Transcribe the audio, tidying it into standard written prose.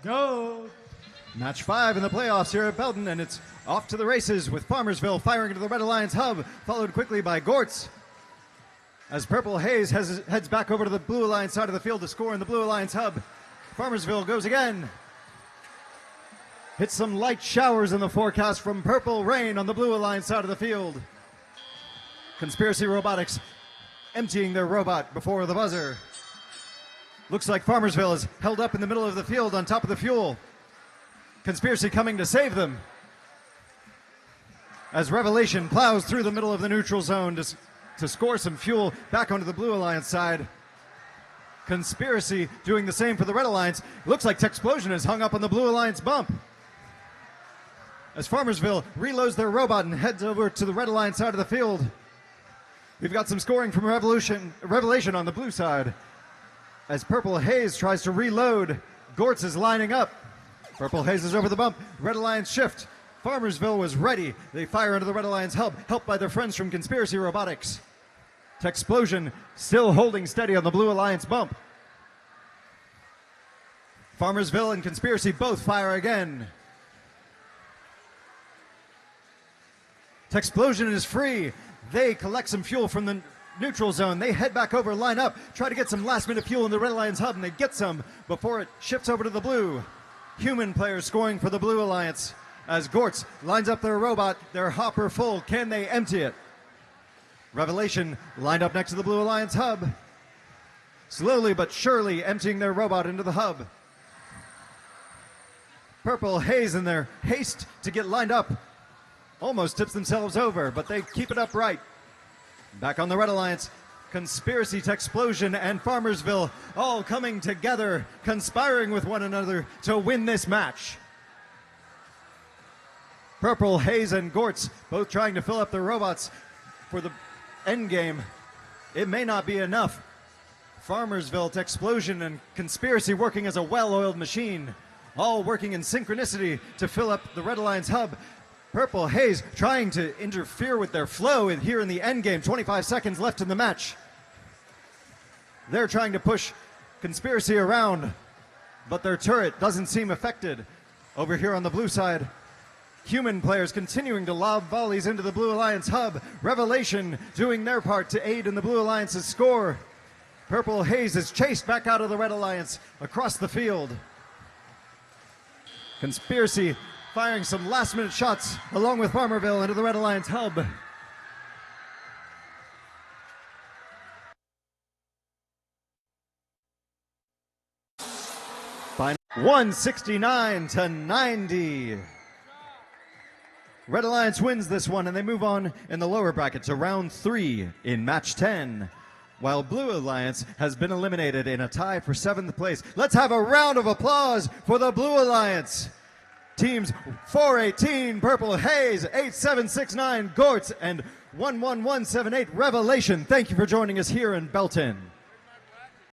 Go! Match 5 in the playoffs here at Belton, and it's off to the races with Farmersville firing into the Red Alliance hub, followed quickly by Gortz. As Purple Haze heads back over to the Blue Alliance side of the field to score in the Blue Alliance hub. Farmersville goes again. Hits some light showers in the forecast from Purple Rain on the Blue Alliance side of the field. Conspiracy Robotics emptying their robot before the buzzer. Looks like Farmersville is held up in the middle of the field on top of the fuel. Conspiracy coming to save them. As Revelation plows through the middle of the neutral zone to score some fuel back onto the Blue Alliance side. Conspiracy doing the same for the Red Alliance. Looks like Techsplosion is hung up on the Blue Alliance bump. As Farmersville reloads their robot and heads over to the Red Alliance side of the field. We've got some scoring from Revelation on the blue side. As Purple Haze tries to reload, Gortz is lining up. Purple Haze is over the bump. Red Alliance shift. Farmersville was ready. They fire into the Red Alliance hub, helped by their friends from Conspiracy Robotics. Techsplosion still holding steady on the Blue Alliance bump. Farmersville and Conspiracy both fire again. Techsplosion is free. They collect some fuel from the neutral zone. They head back over, line up, try to get some last minute fuel in the Red Alliance hub, and they get some before it shifts over to the blue. Human players scoring for the Blue Alliance as Gortz lines up their robot, their hopper full. Can they empty it? Revelation lined up next to the Blue Alliance hub. Slowly but surely emptying their robot into the hub. Purple Haze in their haste to get lined up almost tips themselves over, but they keep it upright. Back on the Red Alliance, Conspiracy, Techsplosion, and Farmersville all coming together, conspiring with one another to win this match. Purple Haze and Gortz both trying to fill up their robots for the end game. It may not be enough. Farmersville, Techsplosion, and Conspiracy working as a well-oiled machine, all working in synchronicity to fill up the Red Alliance hub. Purple Haze trying to interfere with their flow here in the end game. 25 seconds left in the match. They're trying to push Conspiracy around, but their turret doesn't seem affected. Over here on the blue side, human players continuing to lob volleys into the Blue Alliance hub. Revelation doing their part to aid in the Blue Alliance's score. Purple Haze is chased back out of the Red Alliance across the field. Conspiracy firing some last-minute shots along with Farmersville into the Red Alliance hub. Final 169-90. Red Alliance wins this one, and they move on in the lower bracket to round 3 in match 10. While Blue Alliance has been eliminated in a tie for 7th place. Let's have a round of applause for the Blue Alliance. Teams 418 Purple Haze, 8769 Gortz, and 11178 Revelation. Thank you for joining us here in Belton.